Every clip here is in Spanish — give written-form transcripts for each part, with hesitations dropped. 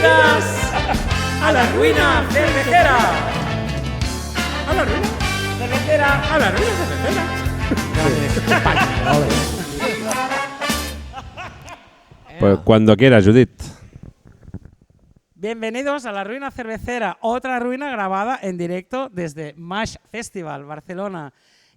Bienvenidas a la ruina cervecera. ¿A la ruina? Cervecera. ¿A la ruina cervecera? Pues cuando quieras, Judith. Bienvenidos a la ruina cervecera, otra ruina grabada en directo desde Mash Festival, Barcelona.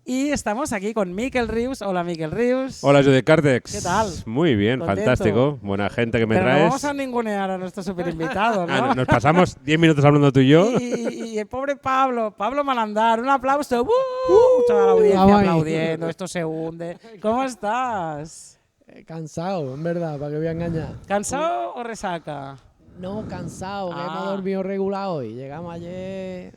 Y estamos aquí con Miquel Rius. Hola, Miquel Rius. Hola, Judith Cardex. ¿Qué tal? Muy bien, Contento. fantástico. Buena gente que me Pero traes. no vamos a ningunear a nuestro superinvitado, ¿no? Nos pasamos 10 minutos hablando tú y yo. Y el pobre Pablo Malandar, un aplauso. Toda la audiencia Vamos ahí. aplaudiendo, esto se hunde. ¿Cómo estás? Cansado, en verdad, para que voy a engañar. ¿Cansado o resaca? No, cansado, que hemos Ah. dormido regular hoy. Llegamos ayer,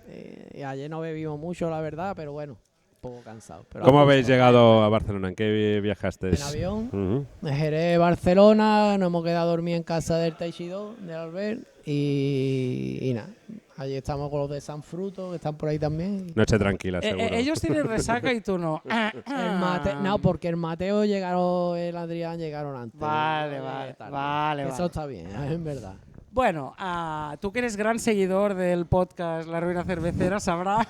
y ayer no bebimos mucho, la verdad, pero bueno, un poco cansado. Pero ¿Cómo vamos, habéis llegado a Barcelona? ¿En qué viajaste? En avión, Ujú. de Jerez, Barcelona, nos hemos quedado a dormir en casa del Teixidó, del Albert, y nada. Allí estamos con los de San Fruto, que están por ahí también. Noche tranquila, seguro. Ellos tienen resaca y tú no. No, porque el Mateo llegaron, el Adrián llegaron antes. Vale, Tarde. vale. Eso está bien, en verdad. Bueno, tú que eres gran seguidor del podcast La Ruina Cervecera, sabrás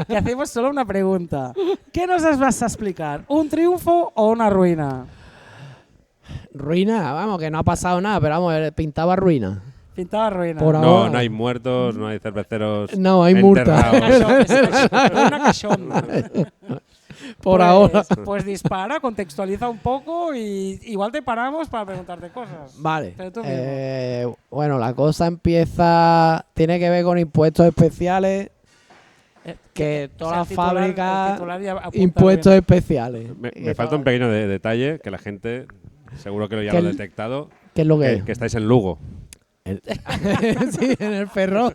que hacemos solo una pregunta. ¿Qué nos vas a explicar? ¿Un triunfo o una ruina? Ruina, vamos, que no ha pasado nada, pero vamos, pintaba ruina. Pintaba ruina. Por No, ahora. no hay muertos, no hay cerveceros. No, hay multa. enterrados. Ruina cachonda. Por Pues- ahora. Pues dispara, contextualiza un poco y igual te paramos para preguntarte cosas. Vale. Pero tú mismo. Bueno, la cosa empieza. Tiene que ver con impuestos especiales. Que todas las fábricas. Impuestos especiales. Me falta un pequeño detalle que la gente, seguro que ya Que lo ha el- detectado, ¿Qué es lo que que estáis en Lugo. sí, en el Ferrol.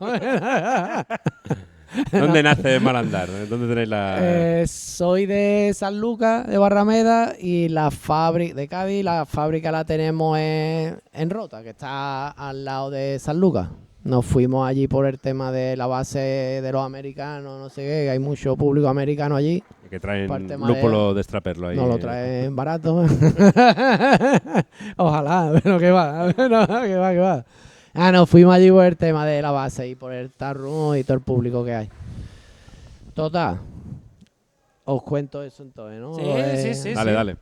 ¿Dónde nace Malandar? ¿Dónde tenéis la...? Soy de San Lucas, de Barrameda, y la fábrica de Cádiz, la fábrica la tenemos en Rota, que está al lado de San Lucas. Nos fuimos allí por el tema de la base de los americanos, no sé qué, que hay mucho público americano allí. Que traen Para el tema lúpulo de extraperlo ahí. Nos lo traen barato. Ojalá, pero que va, no, que va. Nos fuimos allí por el tema de la base y por el tarro y todo el público que hay. Total. Os cuento eso entonces, ¿no? Sí. Dale.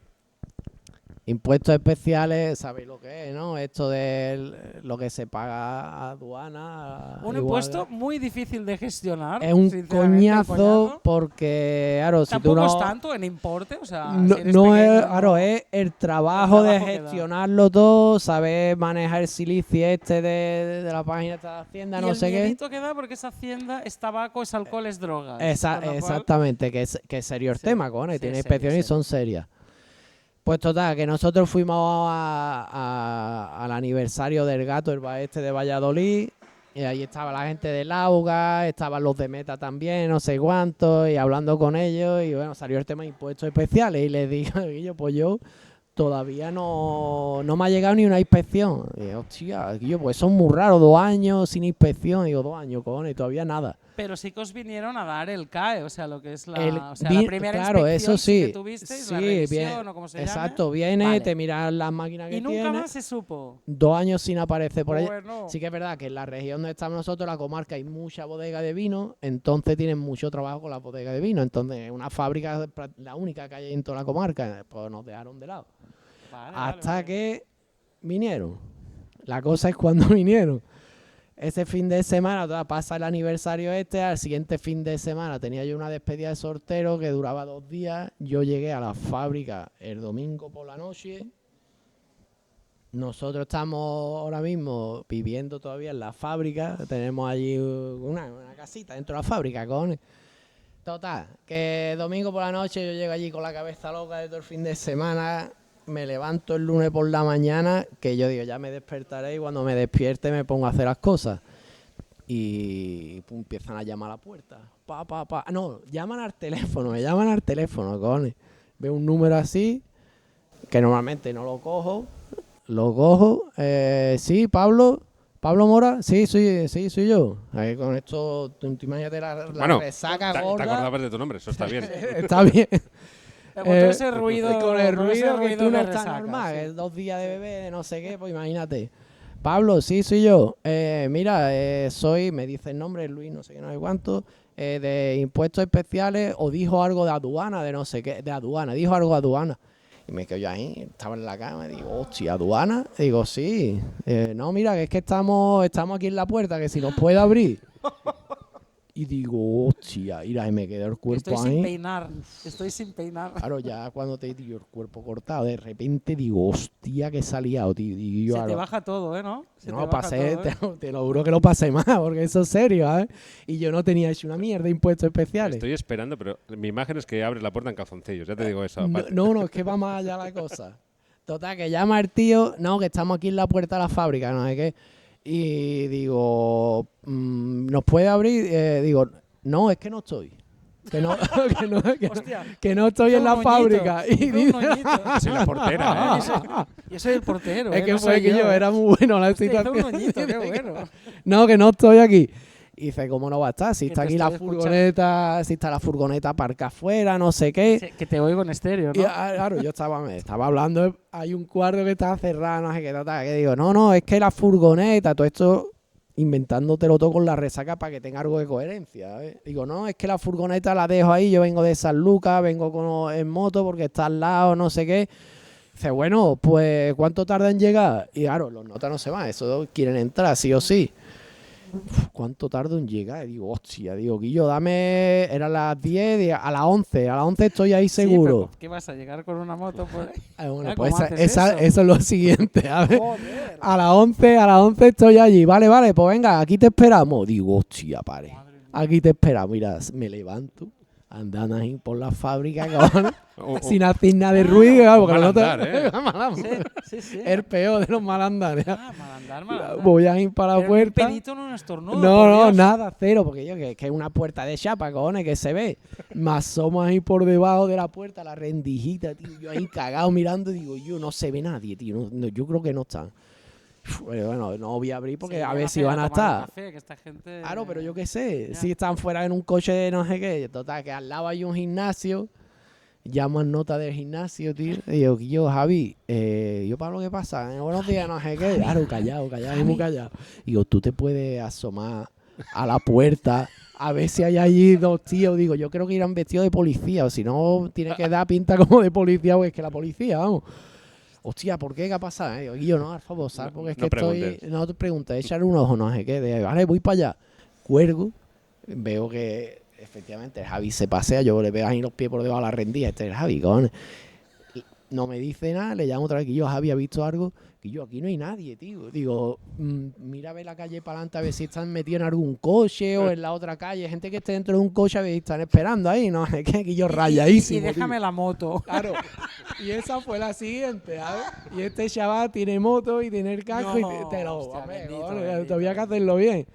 Impuestos especiales, ¿sabéis lo que es, no? Esto de lo que se paga a aduana. Un igual- impuesto muy difícil de gestionar. Es un sinceramente, coñazo porque, claro, si tú Tampoco no... es tanto en importe, o sea, No, si eres no es, pequeño, claro, no. es el trabajo de trabajo que da. gestionarlo todo, saber manejar el silicio de la página de Hacienda, Y no el sé qué. miedito que da porque es hacienda, es tabaco, es alcohol, es drogas. Con lo cual- Exactamente, que es serio el Sí, tema, cojones, sí, tiene serio, inspecciones y serio. son serias. Pues total, que nosotros fuimos al aniversario del Gato, el bar este de Valladolid, y ahí estaba la gente de Lauga, estaban los de Meta también, no sé cuántos, y hablando con ellos, y bueno, salió el tema de impuestos especiales, y les digo, Guillo, pues yo todavía no me ha llegado ni una inspección. Y yo, hostia, Guillo, pues son muy raros, 2 años sin inspección, y digo, 2 años, cojones, y todavía nada. Pero sí que os vinieron a dar el CAE, o sea, lo que es la, El- o sea, la primera claro, inspección eso sí. que tuvisteis, la Sí, revisión bien. o como se Exacto, llame. viene, Vale. te miran las máquinas que Y nunca tiene. más se supo. 2 años sin aparecer por allá. Bueno. Sí que es verdad que en la región donde estamos nosotros, la comarca, hay mucha bodega de vino, entonces tienen mucho trabajo con la bodega de vino. Entonces, una fábrica, la única que hay en toda la comarca, pues nos dejaron de lado. Vale, Hasta vale. que vinieron. La cosa es cuando vinieron. Ese fin de semana, pasa el aniversario al siguiente fin de semana tenía yo una despedida de soltero que duraba 2 días. Yo llegué a la fábrica el domingo por la noche. Nosotros estamos ahora mismo viviendo todavía en la fábrica. Tenemos allí una casita dentro de la fábrica, cojones. Total, que domingo por la noche yo llego allí con la cabeza loca de todo el fin de semana. Me levanto el lunes por la mañana, que yo digo, ya me despertaré y cuando me despierte me pongo a hacer las cosas. Y pum, empiezan a llamar a la puerta. No, llaman al teléfono, me llaman al teléfono, cojones. Veo un número así, que normalmente no lo cojo. Sí, Pablo Mora, sí, soy yo. Ahí con esto, tú imagínate la Bueno, resaca te gorda. acordabas de tu nombre, eso está bien. Está bien. Con todo ese ruido, con el con ese ruido que tú no de estás resaca, normal, sí. que es 2 días de bebé, de no sé qué, pues imagínate. Pablo, sí, soy yo. Mira, soy, me dice el nombre, Luis, no sé qué, no sé cuánto, de impuestos especiales, o dijo algo de aduana, de no sé qué, de aduana, dijo algo de aduana. Y me quedo yo ahí, estaba en la cama, y digo, hostia, ¿aduana? Digo, sí. No, mira, que es que estamos aquí en la puerta, que si nos puede abrir. Y digo, hostia, mira, y me quedó el cuerpo Estoy ahí. sin peinar. Estoy sin peinar. Claro, ya cuando te dio el cuerpo cortado, de repente digo, hostia, que se ha liado, tío. Y yo, Se te baja todo, ¿eh? ¿No? Se te no, baja pasé, todo, ¿eh? te lo juro que lo pasé más, porque eso es serio, ¿eh? Y yo no tenía hecho una mierda de impuestos especiales. Estoy esperando, pero mi imagen es que abres la puerta en calzoncillos. Ya te digo eso. No, aparte. no, es que va más allá la cosa. Total, que llama el tío, no, que estamos aquí en la puerta de la fábrica, no sé qué. Y digo, ¿nos puede abrir? Digo, no, es que no estoy. Que no, Hostia, que no estoy hizo en la un fábrica. moñito, Y hizo un dice, moñito. Soy la portera, ¿eh? Yo soy el portero, es ¿eh? que No fue soy que yo, ¿eh? era muy bueno la Hostia, hizo situación. un moñito, qué bueno. No, que no estoy aquí. Y dice, ¿cómo no va a estar? Si Que está te aquí la estoy escuchando. furgoneta, si está la furgoneta aparcada afuera, no sé qué. Que te oigo en estéreo, Y ¿no? claro, yo estaba hablando, hay un cuarto que estaba cerrado, no sé qué, tal, que digo, no, es que la furgoneta, todo esto inventándotelo todo con la resaca para que tenga algo de coherencia, ¿sabes? Digo, no, es que la furgoneta la dejo ahí, yo vengo de San Lucas, en moto porque está al lado, no sé qué. Dice, bueno, pues ¿cuánto tarda en llegar? Y claro, los notas no se van, eso quieren entrar, sí o sí. ¿Cuánto tardo en llegar? Y digo, hostia, digo, Guillo, dame, eran las 10, a las 11 estoy ahí Sí, seguro. pero ¿qué vas a llegar con una moto por ahí? Bueno, Ah, pues ¿cómo haces eso? eso es lo siguiente, a ver. Joder. A las 11 estoy allí, vale, pues venga, aquí te esperamos. Digo, hostia, pare, aquí te esperamos. Mira, me levanto, andando ahí por la fábrica, cabrón, sin hacer nada de ruido, mal porque no andar, ¿eh? Sí. el peor de los malandares. Malandar. Voy a ir para la Pero puerta. Un pedito, no un estornudo. No, por no, Dios. nada, cero, porque yo que es una puerta de chapa, cojones, que se ve. Me asomo ahí por debajo de la puerta, la rendijita, tío. Yo ahí cagado mirando y digo, yo no se ve nadie, tío. No, yo creo que no están. Pero bueno, no voy a abrir porque Sí, a van ver a si hacer van a tomar un estar. café, que esta gente... Claro, pero yo qué sé, Ya. si están fuera en un coche de no sé qué. Total, que al lado hay un gimnasio. Llaman nota del gimnasio, tío. Y yo, Javi, yo, Pablo, ¿qué pasa? Buenos días, no sé qué. Claro, callado, muy callado. Digo, tú te puedes asomar a la puerta a ver si hay allí 2 tíos. Digo, yo creo que irán vestidos de policía, o si no, tiene que dar pinta como de policía, o es que la policía, vamos. Hostia, ¿por qué? ¿Qué ha pasado? Digo, Guillo, no, al favor, ¿sabes? Porque es No que preguntes. no te preguntes, echarle un ojo, no sé qué. Vale, voy para allá. Cuelgo, veo que efectivamente el Javi se pasea, yo le veo ahí los pies por debajo de la rendija, este es el Javi, cojones. No me dice nada, le llamo otra vez, que yo, Javi, ¿ha visto algo? Que yo, aquí no hay nadie, tío. Digo, mira a ver la calle para adelante a ver si están metidos en algún coche o en la otra calle, gente que esté dentro de un coche a ver si están esperando ahí, no sé qué, que yo rayadísimo. Y déjame tío. la moto. Claro. Y esa fue la siguiente, ¿sabes? Y este chaval tiene moto y tiene el casco No, y te lo... hostia, hombre, bendito, cojones, bendito, todavía que bendito. hacerlo bien.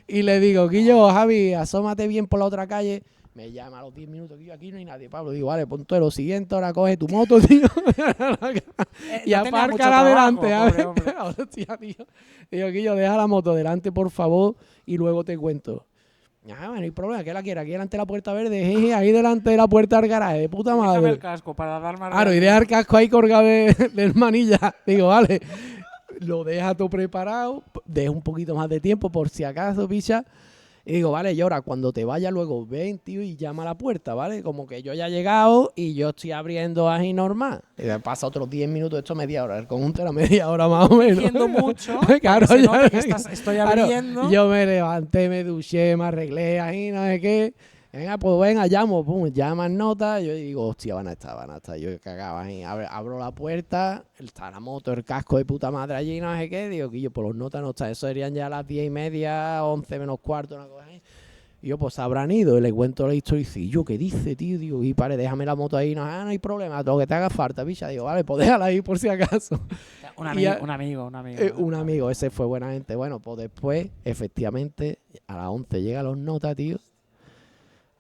Y le digo, Guillo, Javi, asómate bien por la otra calle. Me llama a los 10 minutos, Guillo, aquí no hay nadie, Pablo. Digo, vale, ponte lo siguiente, ahora coge tu moto, tío. Y No tenía mucho apárcala adelante, trabajo, ¿sabes? pobre hombre. Hostia, tío. Digo, Guillo, deja la moto delante, por favor, y luego te cuento. Ah, bueno, no hay problema, ¿qué la quiere? Aquí delante de la puerta verde, jeje, ahí delante de la puerta del garaje, de puta Déjame madre. el casco para dar más... Claro, y deja el casco ahí colgado de manilla. Digo, vale, lo deja todo preparado, deja un poquito más de tiempo por si acaso, picha. Y digo, vale, y ahora cuando te vaya luego ven, tío, y llama a la puerta, ¿vale? Como que yo ya he llegado y yo estoy abriendo ahí normal. Y me pasa otros 10 minutos, esto media hora, el conjunto era media hora más o menos. Diciendo mucho, Claro, para que se ya- note que estoy Claro, abriendo. yo me levanté, me duché, me arreglé ahí, no sé qué. Venga, pues venga, llamo, pum, llaman nota. Yo digo, hostia, van a estar. Yo cagaba ahí, abro la puerta, está la moto, el casco de puta madre allí, no sé qué. Digo, que yo por los notas no está. Eso serían ya las 10:30, 11 menos cuarto, una cosa así. Y yo, pues habrán ido, y le cuento la historia y dice, yo, ¿qué dice, tío? Digo, y pare, déjame la moto ahí. No, no hay problema, todo lo que te haga falta, picha. Digo, vale, pues déjala ahí por si acaso. Un y amigo. Un amigo, ese fue buenamente. Bueno, pues después, efectivamente, a las 11 llega los notas, tío.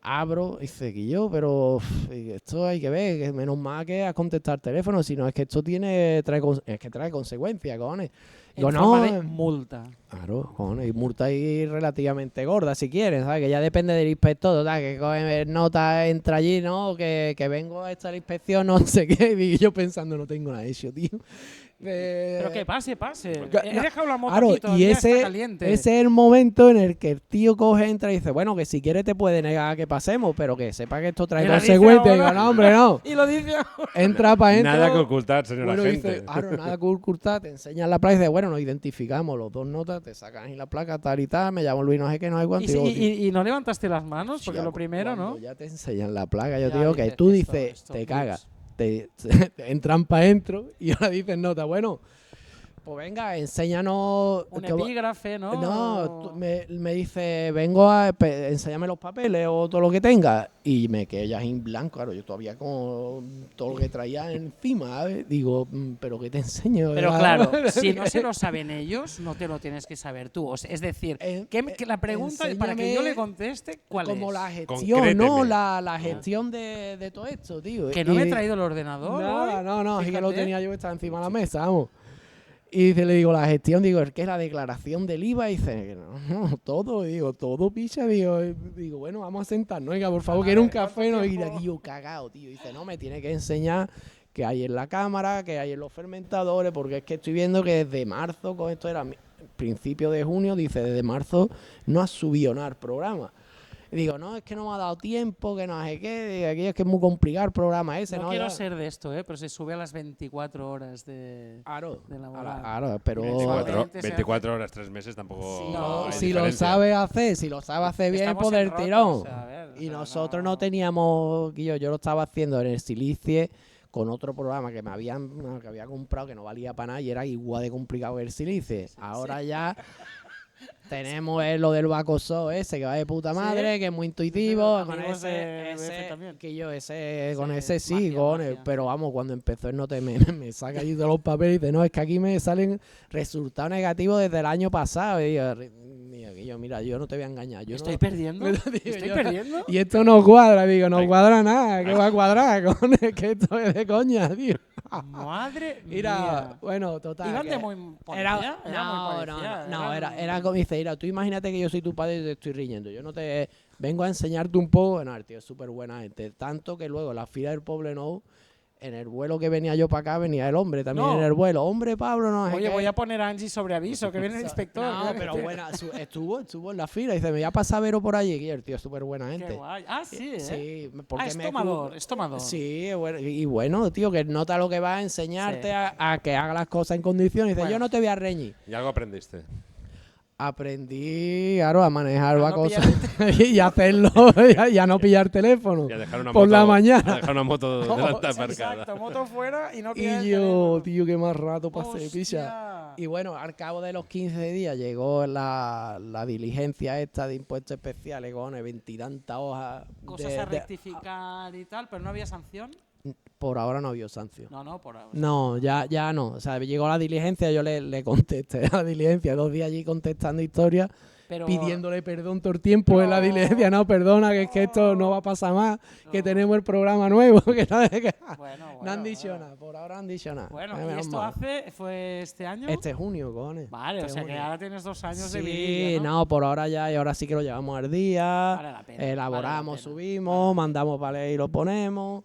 abro, y dice, Guillo, pero esto hay que ver, que menos mal que has contestado el teléfono, si no es que esto trae consecuencias, cojones. Digo, En forma no, de multa. claro, cojones, y multa ahí relativamente gorda, si quieres, ¿sabes? Que ya depende del inspector, total, que coge nota, entra allí, ¿no? Que vengo a esta la inspección, no sé qué, y yo pensando, no tengo nada hecho, tío. Pero que pase. Claro, He dejado la moto claro, aquí, y todavía está ese caliente. es el momento en el que el tío coge, entra y dice, bueno, que si quiere te puede negar que pasemos, pero que sepa que esto trae Y lo dice consecuencias. Y ahora. digo, no, hombre, no. Y lo dice ahora. Entra para adentro. Nada que ocultar, señor Bueno, agente. dice, claro, nada que ocultar, te enseñan la placa y dice, bueno, nos identificamos los dos notas, te sacan ahí la placa, tal y tal, me llamo Luis, no sé qué, no sé cuánto. ¿Y, digo, y no levantaste las manos? Porque hostia, lo primero, cuando ¿no? ya te enseñan la placa, yo Ya te digo que dices, tú esto- dices, esto, te Luis. cagas, te entran para adentro y ahora dices nota, bueno, pues venga, enséñanos. Un que va- epígrafe, ¿no? No, me dice, vengo a enséñame los papeles o todo lo que tenga. Y me quedé ya en blanco, claro, yo todavía con todo lo que traía encima, ¿sabes? Digo, pero ¿qué te enseño? Pero ¿verdad? claro, si no se lo saben ellos, no te lo tienes que saber tú. O sea, es decir, que la pregunta para que yo le conteste, ¿cuál como es? la gestión, Concréteme. ¿no? La gestión de todo esto, tío. Que no me he Y- traído el ordenador. Nada, hoy. no, sí que lo Fíjate. tenía yo que estaba encima de la mesa, vamos. Y dice, le digo, la gestión, digo, es que es la declaración del IVA, y dice, que no, todo, digo, todo picha, digo, bueno, vamos a sentarnos, oiga, por favor, quiero un café, no, y aquí yo cagado, tío, dice, no, me tiene que enseñar qué hay en la cámara, qué hay en los fermentadores, porque es que estoy viendo que desde marzo, con esto era principio de junio, dice, desde marzo no has subido nada al programa. Y digo, no, es que no me ha dado tiempo, que no sé qué, digo, aquí es que es muy complicado el programa ese, No ¿no? quiero Ya- ser de esto, pero se sube a las 24 horas de... Claro, de laboral. claro, pero 24 horas, 3 meses tampoco. Sí, hay no, si lo diferencia. sabe hacer, si lo sabe hacer bien, Estamos pues en del rotos, tirón. o sea, a ver, o Y sea, nosotros no teníamos, yo lo estaba haciendo en el Silicie con otro programa que que había comprado que no valía para nada y era igual de complicado que el Silicie. Ahora ya tenemos lo del Bacoso ese que va de puta madre, que es muy intuitivo, Sí, con amigos de ese BF también. que yo con Ese ese sí, magia, con magia. pero vamos, cuando empezó el note me saca allí todos los papeles y dice, no, es que aquí me salen resultados negativos desde el año pasado. Y yo, mira, yo no te voy a engañar. Yo ¿Estoy no, perdiendo? Digo, ¿Estoy yo- perdiendo? Y esto no cuadra, digo, no Ay. cuadra nada, ¿qué va a cuadrar? Con es que esto es de coña, tío. Madre Mira, mía. bueno, total. ¿Iban de que muy era, policía? Era muy no, policía, no, eran- era como dice, mira, tú imagínate que yo soy tu padre y te estoy riñendo. Yo no te vengo a enseñarte un poco, bueno, el tío es súper buena gente. Tanto que luego en la fila del Poblenou, en el vuelo que venía yo para acá, venía el hombre también No. en el vuelo. Hombre, Pablo, no sé Oye, qué. voy a poner a Angie sobre aviso, que viene el inspector. No, pero buena, estuvo en la fila. Dice, me voy a pasar Vero por allí. Y el tío es súper buena Qué gente. guay. Ah, sí, ¿eh? Sí, porque Es me tomador, es tomador. Sí, y bueno, tío, que nota lo que va a enseñarte Sí. a que haga las cosas en condiciones. Dice, Bueno. yo no te voy a reñir. Y algo aprendiste. Aprendí, claro, a manejar A la no cosa y hacerlo, y a no pillar teléfono Y a dejar una por moto, la mañana. a dejar una moto delante Exacto, aparcada. moto fuera y no Y pillar el yo, teléfono. tío, qué más rato pasé, Hostia. picha. Y bueno, al cabo de los 15 días llegó la diligencia esta de impuestos especiales con 20 y tantas hojas. Cosas a rectificar y tal, pero no había sanción. Por ahora no había sanción. No, por ahora. No, ya no. O sea, llegó la diligencia, yo le contesté a la diligencia, 2 días allí contestando historias, Pero, pidiéndole perdón todo el tiempo en la diligencia. No, perdona, que es que esto no va a pasar más, que No. tenemos el programa nuevo, que no, Bueno, no han dicho nada, por ahora no han dicho nada. Bueno, Menos ¿y esto mal. fue este año? Este junio, cojones. Vale, o Este sea que junio. ahora tienes 2 años de Sí, vidillo, ¿no? no, por ahora ya, y ahora sí que lo llevamos al día, Vale la pena, elaboramos, vale la pena. subimos, mandamos para leer y lo ponemos.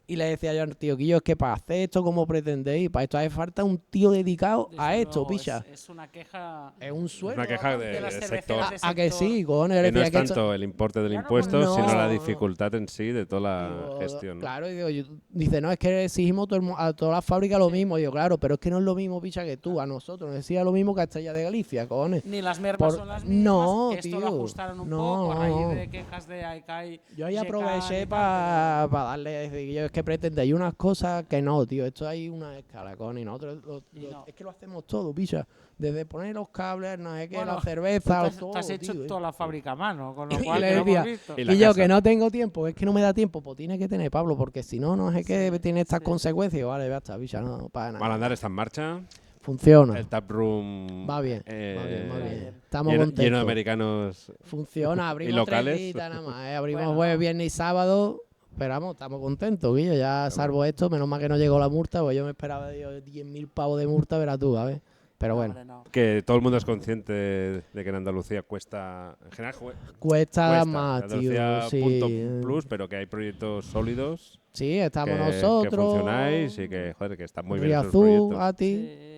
Y le decía yo al tío Quillo, es que para hacer esto como pretendéis, para esto hace falta un tío dedicado Desde a esto, luego, picha. Es una queja Es un sueldo. Una queja de las del cerveceras sector. de A que sector. sí, cojones. Que le no decía es que esto- tanto el importe del Claro, impuesto, no, sino la no. dificultad en sí de toda la Digo, gestión. ¿no? Claro, y digo, dice, no, es que exigimos a todas las fábricas lo mismo. Digo, claro, pero es que no es lo mismo, picha, que tú. A nosotros nos decía lo mismo que a Estrella de Galicia, cojones. Ni las mermas Por- son las mismas, No, que esto lo tío, ajustaron un no. poco a raíz de quejas de AICAI. Yo ahí Yecan aproveché y tal, para darle, decir, yo es que pretendéis unas cosas que no, tío. Esto hay una escala, con y nosotros Y no. es que lo hacemos todo, picha. Desde poner los cables, no sé qué, Bueno, la cerveza, Tú todo, has hecho tío. toda la fábrica a mano, con lo Y cual le que lo decía, hemos visto. Y la Y yo casa. que no tengo tiempo, es que no me da tiempo, pues tiene que tener Pablo, porque si no, no sé qué tiene estas sí. consecuencias. Vale, ya está, bicha, no, para nada. Malandar está en marcha. Funciona. El taproom Va bien, va bien, va bien. Estamos lleno, contentos. lleno de americanos. Funciona, abrimos locales. 3 días nada más. Abrimos Bueno. jueves, viernes y sábado. Pero vamos, estamos contentos, Guillo. Ya salvo esto, menos mal que no llegó la multa, pues yo me esperaba 10.000 pavos de multa, verás tú, ¿sabes? Pero bueno, Hombre, no. Que todo el mundo es consciente de que en Andalucía cuesta. En general, cuesta más, tío. Andalucía Sí, punto plus, pero que hay proyectos sólidos. sí, estamos que nosotros. funcionáis y que, joder, que están muy bien esos Riazú, proyectos. a ti. Sí.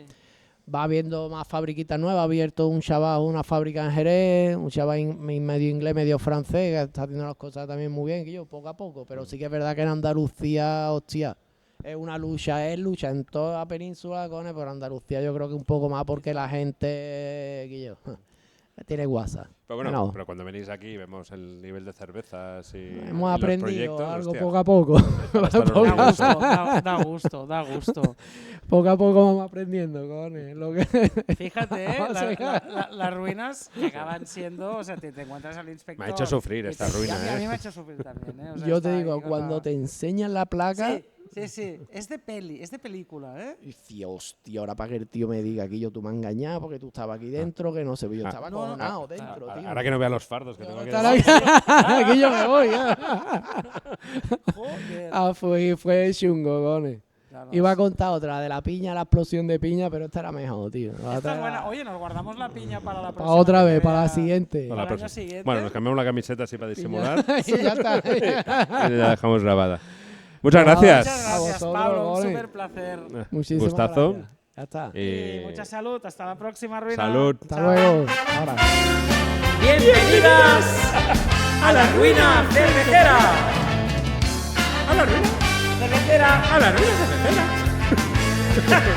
Va habiendo más fabriquitas nuevas. Ha abierto un chaval una fábrica en Jerez, un chaval medio inglés, medio francés, que está haciendo las cosas también muy bien, Guillo, poco a poco. Pero sí que es verdad que en Andalucía, hostia, es lucha en toda la península, pero Andalucía yo creo que un poco más porque la gente, Guillo, tiene WhatsApp. Pero bueno, No. pero cuando venís aquí vemos el nivel de cervezas y Hemos los aprendido proyectos, algo hostia, poco a poco. para estar Da orgullosos. gusto, da gusto, da gusto. Poco a poco vamos aprendiendo, cojones. Lo que... Fíjate, Vamos allá. las ruinas que acaban siendo, o sea, te encuentras al inspector. Me ha hecho sufrir y esta te- ruina, A mí ¿eh? me ha hecho sufrir también, ¿eh? O sea, Yo está te ahí digo, con cuando la- te enseñan la placa... Sí, es de peli, es de película, ¿eh? Y decía, hostia, ahora para que el tío me diga que yo tú me has engañado porque tú estabas aquí dentro, que no sé, yo Ah. estaba No, no, cojonado dentro, tío. Ahora que no vea los fardos que tengo que Estar aquí yo me voy, Joder. fue chungo, cojones. Claro, Iba a contar otra de la piña, la explosión de piña, pero esta era mejor, tío. La Esta otra es buena. era- Oye, nos guardamos la piña para la para próxima. otra que vez, te para la vea- siguiente. Para la Al año próxima. siguiente. Bueno, nos cambiamos la camiseta así para disimular y ya está. y la dejamos grabada. Muchas gracias. Muchas A gracias, vosotros, Pablo. Un Gole. súper placer. Muchísimas Gustazo. gracias. Ya está. Y mucha salud. Hasta la próxima, Ruina. Salud. Hasta Chao. luego. Ahora. Bienvenidas a la ruina cervecera. ¡A la ruina! Cervecera. ¡A la ruina cervecera!